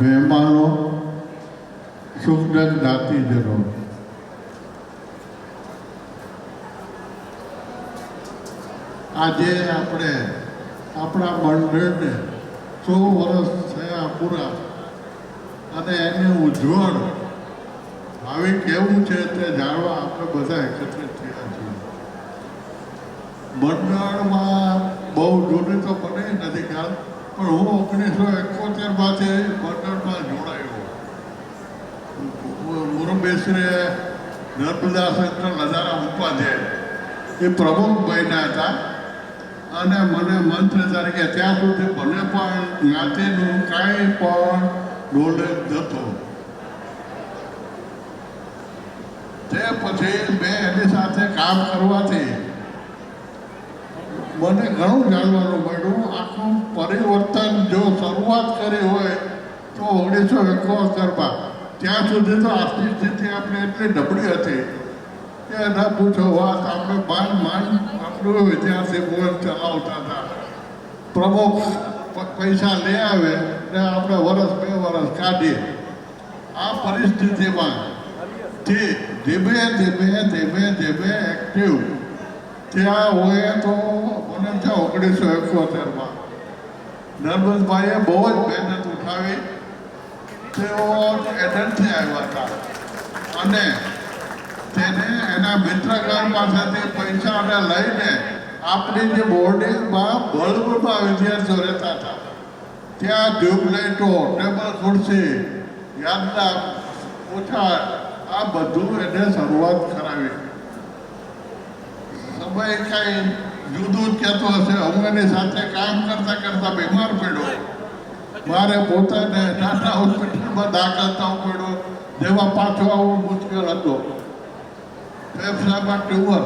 મહેમાનો, શુભ્ર જ્ઞાતિજનો, આજે આપણે આપણા મંડળને 100 વર્ષ થયા પૂરા અને એને ઉજ્જવળ ભાવિ કેવું છે તે જાણવા આપણે બધા એકત્રિત થયા છીએ. મંડળમાં બહુ જૂની તો મને નથી ખ્યાલ, પણ હું 1971માંથી મંડળમાં જોડાયો. મુરબેશ્વરે નર્મદા સેન્ટ્રલ નજારા ઉપાધ્યાય એ પ્રમુખ બન્યા હતા અને મને મંત્રી તરીકે ત્યાં સુધી મને પણ જ્ઞાતિનું કાંઈ પણ નોલેજ નહોતું. તે પછી મેં એની સાથે કામ કરવાથી મને ઘણું જાણવાનું મળ્યું. આખું પરિવર્તન જો શરૂઆત કરી હોય તો 1971માં, ત્યાં સુધી તો આર્થિક સ્થિતિ આપણે એટલી નબળી હતી કે ન પૂછો વાત. આપણે માંડ આપણું વિદ્યાર્થી ભવન ચલાવતા હતા. પ્રમુખ પૈસા લઈ આવે ને આપણે વર્ષ 2 વર્ષ કાઢીએ. આ પરિસ્થિતિમાં ધીમે ધીમે એક્ટિવ ત્યાં હોય તો મને છે 1971માં નર્મદભાઈએ બહુ જ મહેનત ઉઠાવી. તેઓ એજન્ટથી આવ્યા હતા અને તેને એના મિત્રગણ પાસેથી પૈસાને લઈને આપણી જે બોર્ડિંગમાં બલ્બમાં વિદ્યાર્થીઓ રહેતા હતા ત્યાં ટ્યુબલાઇટો, ટેબલ ખુરશી, યાદના ઓછા, આ બધું એને શરૂઆત કરાવી. સમય કાંઈ જુદું જ કહેતો હશે. હું એની સાથે કામ કરતાં બીમાર પડ્યો. મારે પોતાને ટાટા હોસ્પિટલમાં દાખલ થવું પડ્યું. જેમાં પાછો આવવું મુશ્કેલ હતો. ફેફસામાં ટ્યુમર.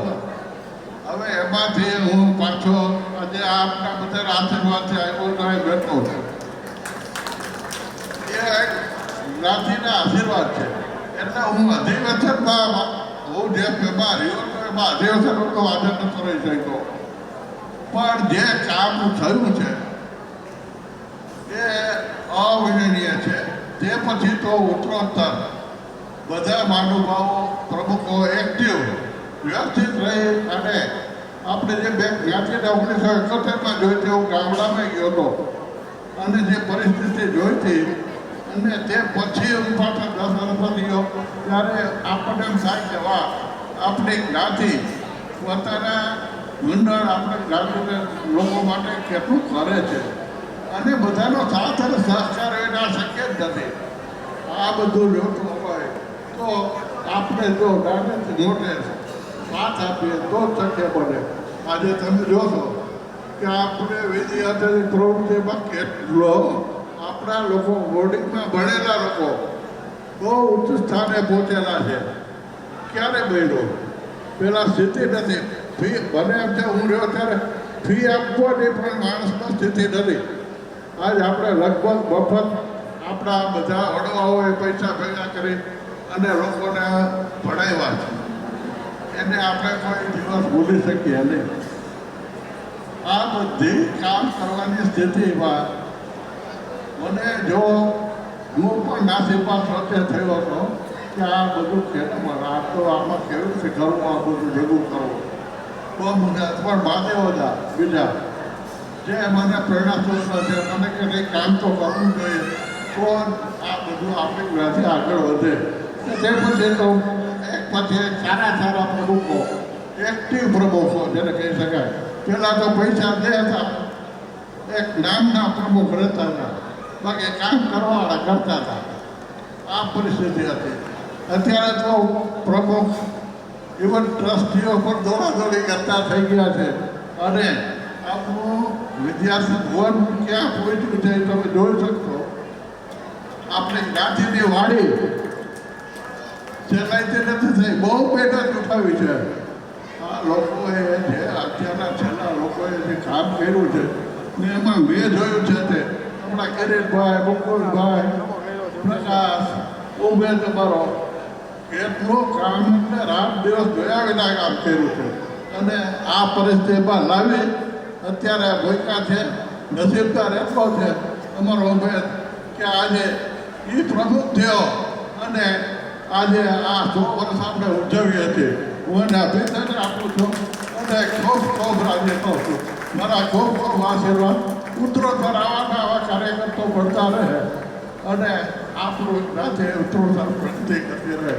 હવે એમાંથી હું પાછો આજે આપણા બધા આશીર્વાદથી આવ્યો બેઠો છું. એ એક જ્ઞાતિના આશીર્વાદ છે. એટલે હું અધિવેશનમાં હું જે પેપર રહ્યો તો એમાં અધિવેશન તો આજે નતો રહી શક્યો. પણ જે કામ થયું છે એ અવિનીય છે. તે પછી તો ઉત્તરોત્તર બધા મહાનુભાવો, પ્રમુખો એક્ટિવ વ્યવસ્થિત રહી અને આપણે જે બે જ્ઞાતિને 1971માં જોઈતી હું ગામડામાં ગયો હતો અને જે પરિસ્થિતિ જોઈતી અને તે પછી હું પાછળ 10 વર્ષ ગયો ત્યારે આપણને એમ થાય કે વાહ, આપણી જ્ઞાતિ પોતાના મંડળ આપણે જ્ઞાતિના લોકો માટે કેટલું કરે છે અને બધાનો સાથ અને સહકાર એના શક્ય જ નથી. આ બધું જોતું હોય તો આપણે જો નાનેથી મોટે સાથ આપીએ તો શક્ય બને. આજે તમે જોશો કે આપણે વિદ્યાર્થી પ્રવૃત્તિમાં કેટલો આપણા લોકો બોર્ડિંગમાં ભણેલા લોકો બહુ ઉચ્ચ સ્થાને પહોંચેલા છે. ક્યારે બન્યો? પેલા સ્થિતિ નથી. ફી બને એમ છે હું રહ્યો ત્યારે ફી આપવાની પણ માણસમાં સ્થિતિ નથી. આજ આપણે લગભગ મફત આપણા બધા વડવાઓએ પૈસા ભેગા કરી અને લોકોને ભણાવ્યા છે. એને આપણે કોઈ દિવસ ભૂલી શકીએ નહીં. આ બધી કામ કરવાની સ્થિતિમાં મને જો હું પણ નાસીપાસ વચ્ચે થયો હતો કે આ બધું કેમ આ તો આમાં કેવું રીતે કરવું, આ બધું ભેગું કરવું. તો મને પણ બાદેવ હતા બીજા જે મને પ્રેરણા સ્ત્રોત છે. મને કે નહીં, કામ તો કરવું જોઈએ તો આ બધું આપણી જ્ઞાતિ આગળ વધે. તે પછી તો એક પછી સારા પ્રમુખો, એક્ટિવ પ્રમુખો જેને કહી શકાય. પહેલાં તો પૈસા દે હતા, એક નામના પ્રમુખ રહેતા હતા, બાકી કામ કરવાવાળા કરતા હતા. આ પરિસ્થિતિ હતી. અત્યારે તો પ્રમુખ ઇવન ટ્રસ્ટીઓ પણ દોડાદોડી કરતા થઈ ગયા છે અને આપણું વિદ્યાર્થી ભવન ક્યાં પહોંચ્યું છે તમે જોઈ શકશો. આપણી જ્ઞાતિની વાડી સહેલાઈથી નથી થઈ, બહુ મહેનત ઉઠાવી છે. આ લોકોએ જે અત્યારના છેલ્લા લોકોએ જે કામ કર્યું છે ને એમાં મેં જોયું છે તે આપણા કિરીટભાઈ, મુકુલભાઈ, પ્રકાશ, ઉમેદ તમારો કેટલું કામ રાત દિવસ જોયા વિના કામ કર્યું છે અને આ પરિસ્થિતિમાં લાવી અત્યારે ભૂકા છે. નસીબદાર એટલો છે અમારો ઉમેદ કે આજે એ પ્રમુખ થયો અને આજે આ 100 વર્ષ આપણે ઉજવીએ છીએ. હું એને અભિનંદન આપું છું અને ખૂબ રાજી થઉં છું. મારા ખૂબ આશીર્વાદ ઉત્તરોત્તર આવા કાર્યકર્તા મળતા રહે અને આપણું જ્ઞાતિ ઉત્તરોત્તર પ્રગતિ કરતી રહે.